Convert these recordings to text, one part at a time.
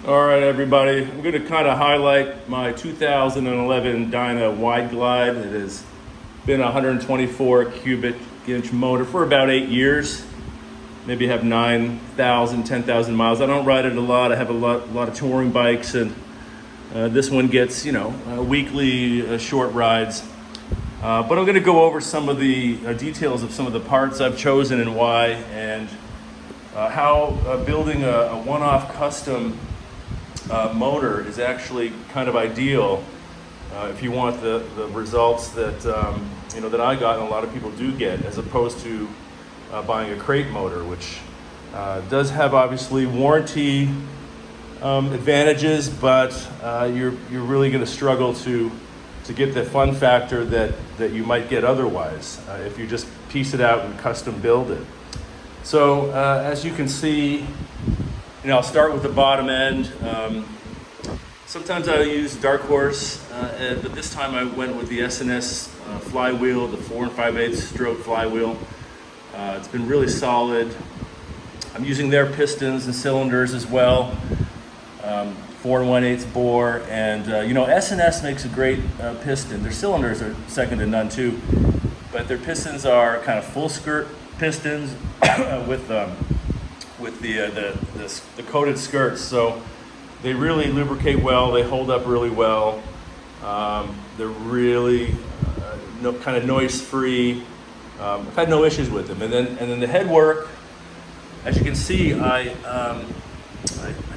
All right, everybody. I'm going to kind of highlight my 2011 DYNA wide glide. It has been a 124 cubic inch motor for about 8 years. Maybe have 9,000, 10,000 miles. I don't ride it a lot. I have a lot of touring bikes, and this one gets, weekly short rides. But I'm going to go over some of the details of some of the parts I've chosen and why, and how building a one-off custom motor is actually kind of ideal if you want the results that that I got and a lot of people do get, as opposed to buying a crate motor, which does have obviously warranty advantages, but you're really going to struggle to get the fun factor that you might get otherwise if you just piece it out and custom build it. So as you can see, I'll start with the bottom end. Sometimes I use Dark Horse, but this time I went with the S&S flywheel, the 4 5/8 stroke flywheel. It's been really solid. I'm using their pistons and cylinders as well, 4 1/8 bore, and S&S makes a great piston. Their cylinders are second to none too, but their pistons are kind of full skirt pistons with the coated skirts, so they really lubricate well. They hold up really well. They're really kind of noise free. I've had no issues with them. And then the head work, as you can see, I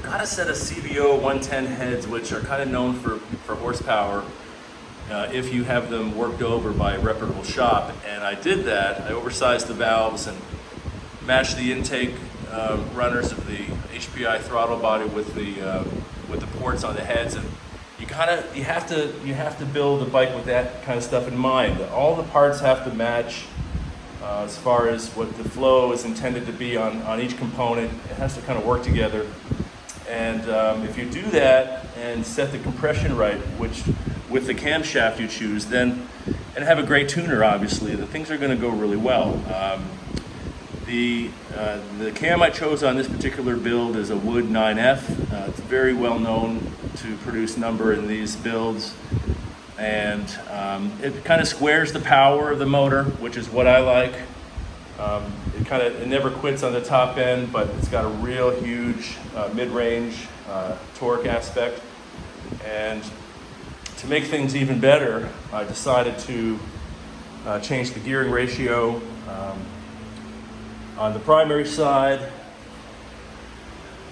got a set of CVO 110 heads, which are kind of known for horsepower if you have them worked over by a reputable shop. And I did that. I oversized the valves and matched the intake runners of the HPI throttle body with the ports on the heads, and you have to build a bike with that kind of stuff in mind. All the parts have to match as far as what the flow is intended to be on each component. It has to kind of work together, and if you do that and set the compression right, which with the camshaft you choose, then and have a great tuner, obviously, the things are going to go really well. The cam I chose on this particular build is a Wood 9F. It's very well known to produce number in these builds, and it kind of squares the power of the motor, which is what I like. It never quits on the top end, but it's got a real huge mid-range torque aspect. And to make things even better, I decided to change the gearing ratio. On the primary side,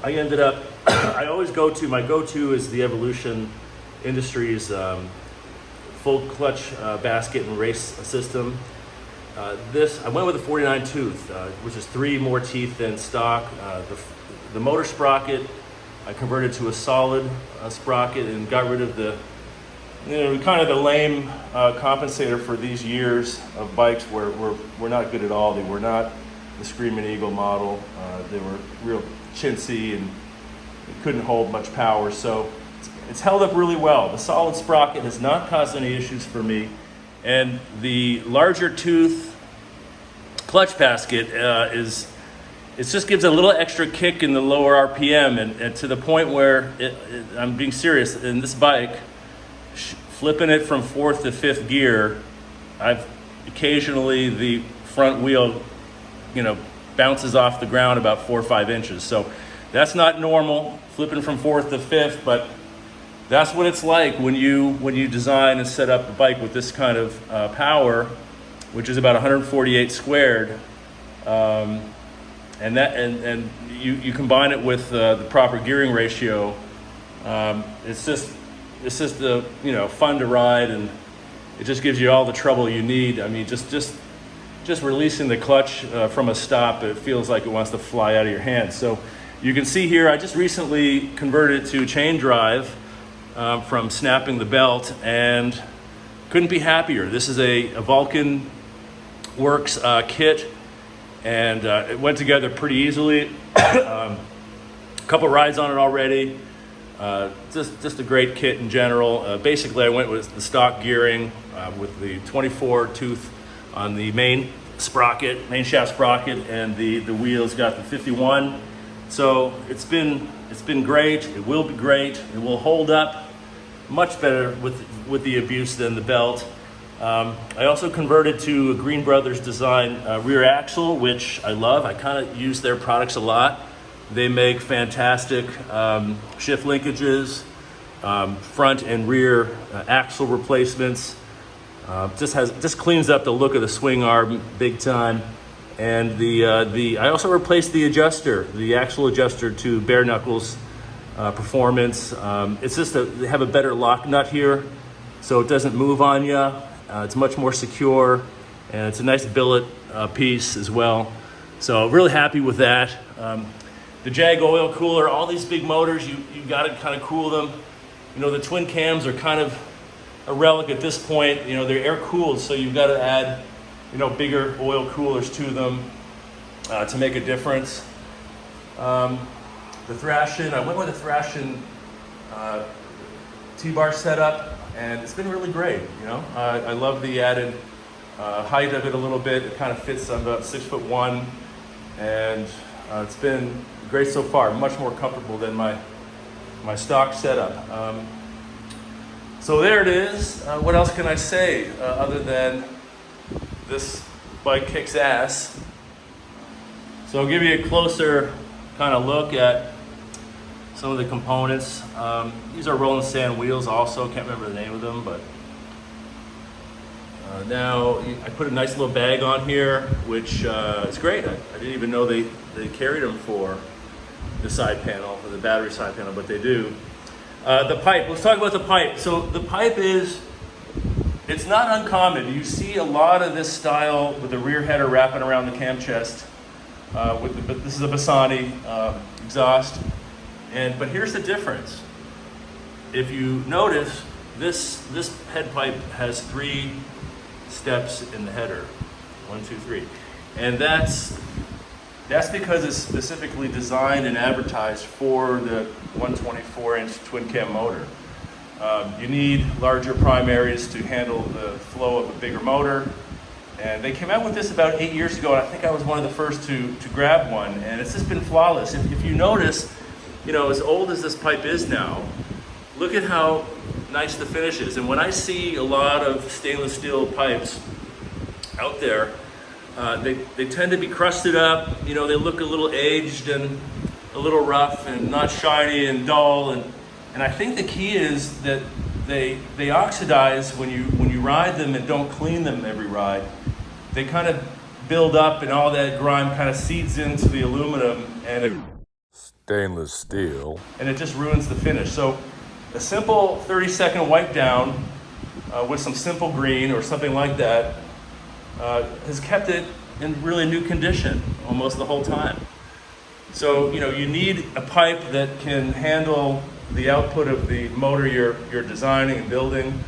I ended up, my go-to is the Evolution Industries full clutch basket and race system. I went with a 49 tooth, which is 3 more teeth than stock. The motor sprocket, I converted to a solid sprocket and got rid of the kind of the lame compensator for these years of bikes where we're not good at all. They were not the Screaming Eagle model. They were real chintzy and couldn't hold much power, so it's held up really well. The solid sprocket has not caused any issues for me, and the larger tooth clutch basket it just gives a little extra kick in the lower RPM, and to the point where I'm being serious, in this bike, flipping it from 4th to 5th gear, I've occasionally the front wheel bounces off the ground about 4 or 5 inches. So that's not normal, flipping from 4th to 5th, but that's what it's like when you design and set up a bike with this kind of power, which is about 148 squared, and you combine it with the proper gearing ratio. It's just fun to ride, and it just gives you all the trouble you need. I mean, just releasing the clutch from a stop, it feels like it wants to fly out of your hands. So you can see here, I just recently converted it to chain drive from snapping the belt, and couldn't be happier. This is a Vulcan Works kit, and it went together pretty easily. A couple rides on it already. Just a great kit in general. Basically, I went with the stock gearing with the 24 tooth on the main shaft sprocket, and the wheels got the 51 So it's been great. It will be great. It will hold up much better with the abuse than the belt. I also converted to a Green Brothers design rear axle, which I love. I kind of use their products a lot. They make fantastic shift linkages, front and rear axle replacements. Just cleans up the look of the swing arm big time. And I also replaced the adjuster, the axle adjuster, to bare knuckles performance. It's just they have a better lock nut here, so it doesn't move on you. It's much more secure, and it's a nice billet piece as well. So really happy with that. The Jag oil cooler, all these big motors, you got to kind of cool them. You know, the twin cams are kind of a relic at this point. You know, they're air cooled, so you've got to add, you know, bigger oil coolers to them to make a difference. The Thrashin, I went with the Thrashin T-bar setup, and it's been really great. You know, I love the added height of it a little bit. It kind of fits. I'm about 6'1", and it's been great so far. Much more comfortable than my stock setup. So there it is. What else can I say other than this bike kicks ass? So I'll give you a closer kind of look at some of the components. These are Rolling Sand wheels also. Can't remember the name of them, but now I put a nice little bag on here, which is great. I didn't even know they carried them for the side panel, for the battery side panel, but they do. The pipe, let's talk about the pipe. So the pipe it's not uncommon. You see a lot of this style with the rear header wrapping around the cam chest. This is a Bassani exhaust. But here's the difference. If you notice, this head pipe has 3 steps in the header. 1, 2, 3. And that's because it's specifically designed and advertised for the 124-inch twin cam motor. You need larger primaries to handle the flow of a bigger motor. And they came out with this about 8 years ago, and I think I was one of the first to grab one. And it's just been flawless. If you notice, you know, as old as this pipe is now, look at how nice the finish is. And when I see a lot of stainless steel pipes out there, they tend to be crusted up. You know, they look a little aged and a little rough and not shiny and dull. And I think the key is that they oxidize when you ride them and don't clean them every ride. They kind of build up, and all that grime kind of seeds into the aluminum and stainless steel, and it just ruins the finish. So a simple 30-second wipe down with some simple green or something like that has kept it in really new condition almost the whole time. So, you know, you need a pipe that can handle the output of the motor you're designing and building.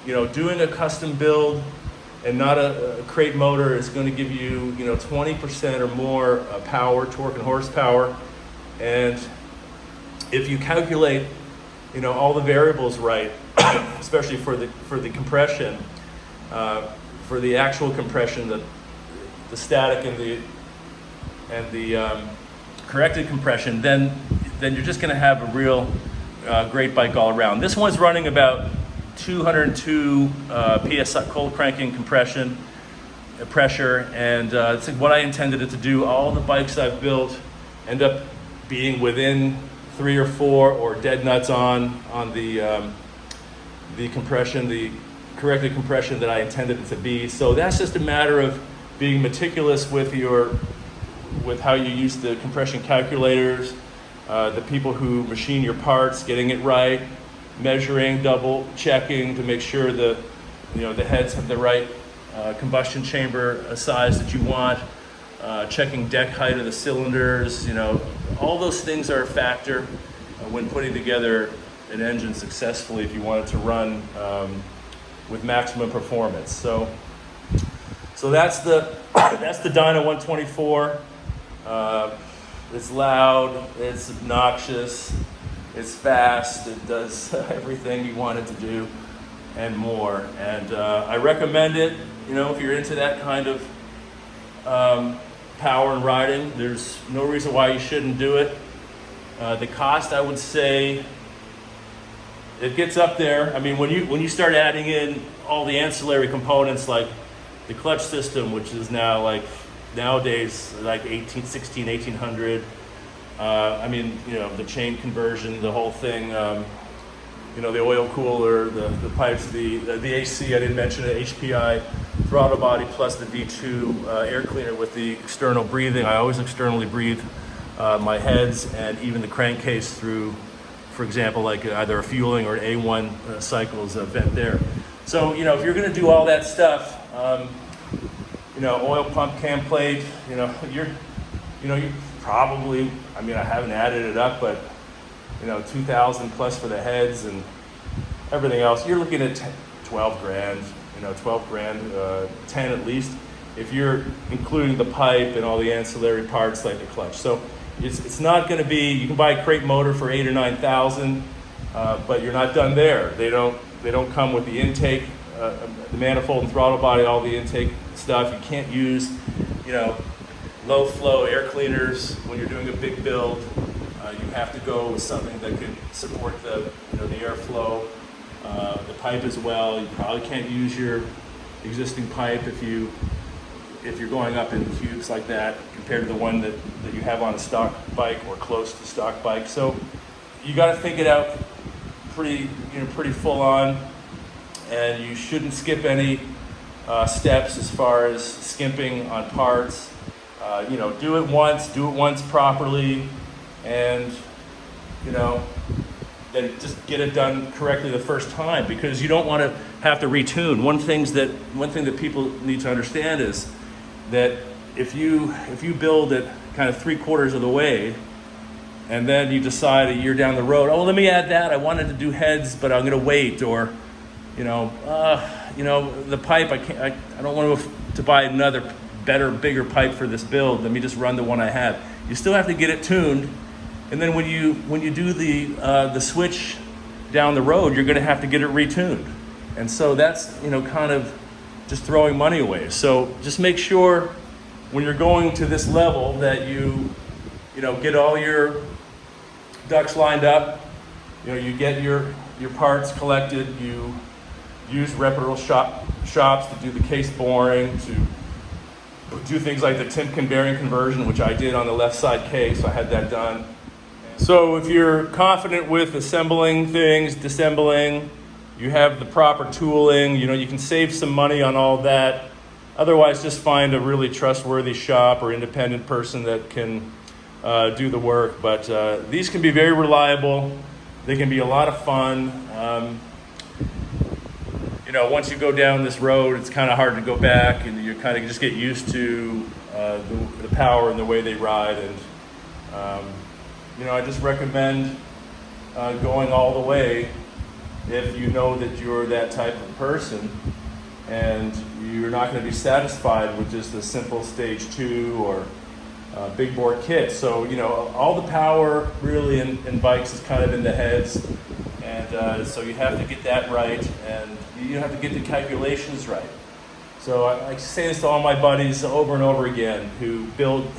You know, doing a custom build and not a crate motor is going to give you, you know, 20% or more power, torque and horsepower. And if you calculate, you know, all the variables right, especially for the compression, for the actual compression, the static and the corrected compression, then you're just going to have a real great bike all around. This one's running about 202 psi cold cranking compression pressure, and it's what I intended it to do. All the bikes I've built end up being within 3 or 4 or dead nuts on the compression, the corrected compression that I intended it to be. So that's just a matter of being meticulous with how you use the compression calculators, the people who machine your parts, getting it right, measuring, double checking to make sure the heads have the right combustion chamber size that you want, checking deck height of the cylinders. You know, all those things are a factor when putting together an engine successfully if you want it to run with maximum performance. So that's the DYNA 124. It's loud, it's obnoxious, it's fast, it does everything you want it to do and more. And I recommend it, you know, if you're into that kind of power and riding. There's no reason why you shouldn't do it. The cost, I would say, it gets up there. I mean, when you start adding in all the ancillary components like the clutch system, which is now like nowadays like 1800. I mean, the chain conversion, the whole thing. The oil cooler, the pipes, the AC. I didn't mention it. HPI throttle body plus the V2 air cleaner with the external breathing. I always externally breathe my heads and even the crankcase through, for example, like either a fueling or an A1 cycles vent there. So if you're going to do all that stuff, oil pump, cam plate, you probably. I mean, I haven't added it up, but 2,000 plus for the heads and everything else. You're looking at 12 grand. 12 grand, 10 at least, if you're including the pipe and all the ancillary parts like the clutch. So it's not going to be. You can buy a crate motor for 8,000 or 9,000, but you're not done there. They don't come with the intake, the manifold and throttle body, all the intake stuff. You can't use, low flow air cleaners when you're doing a big build. You have to go with something that can support the airflow, the pipe as well. You probably can't use your existing pipe if you're going up in cubes like that compared to the one that you have on a stock bike or close to stock bike. So you got to think it out pretty full on, and you shouldn't skip any steps as far as skimping on parts. Do it once properly, and then just get it done correctly the first time, because you don't want to have to retune. One thing that people need to understand is that if you build it kind of 3/4 of the way, and then you decide a year down the road, let me add that. I wanted to do heads, but I'm going to wait, or the pipe. I don't want to buy another better, bigger pipe for this build. Let me just run the one I have. You still have to get it tuned. And then when you do the switch down the road, you're going to have to get it retuned, and so that's kind of just throwing money away. So just make sure when you're going to this level that you get all your ducks lined up. You get your parts collected. You use reputable shops to do the case boring, to do things like the Timken bearing conversion, which I did on the left side case. I had that done. So if you're confident with assembling things, disassembling, you have the proper tooling, you can save some money on all that. Otherwise, just find a really trustworthy shop or independent person that can do the work. But these can be very reliable. They can be a lot of fun. Once you go down this road, it's kind of hard to go back, and you kind of just get used to the power and the way they ride. And I just recommend going all the way if you know that you're that type of person and you're not going to be satisfied with just a simple stage 2 or big bore kit. So, all the power really in bikes is kind of in the heads, and so you have to get that right, and you have to get the calculations right. So I say this to all my buddies over and over again who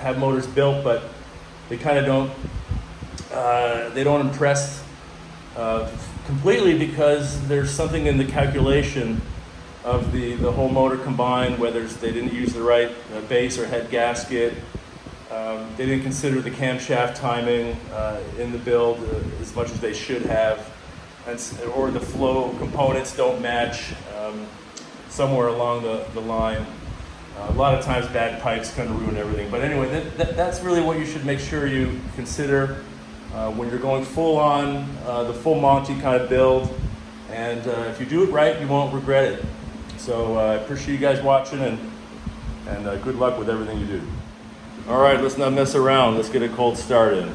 have motors built, but they kind of don't impress completely, because there's something in the calculation of the whole motor combined, whether they didn't use the right base or head gasket. They didn't consider the camshaft timing in the build as much as they should have, or the flow components don't match somewhere along the line. A lot of times bad pipes kind of ruin everything. But anyway, that's really what you should make sure you consider when you're going full on, the full Monty kind of build. And if you do it right, you won't regret it. So I appreciate you guys watching, and good luck with everything you do. All right, let's not mess around. Let's get a cold start in.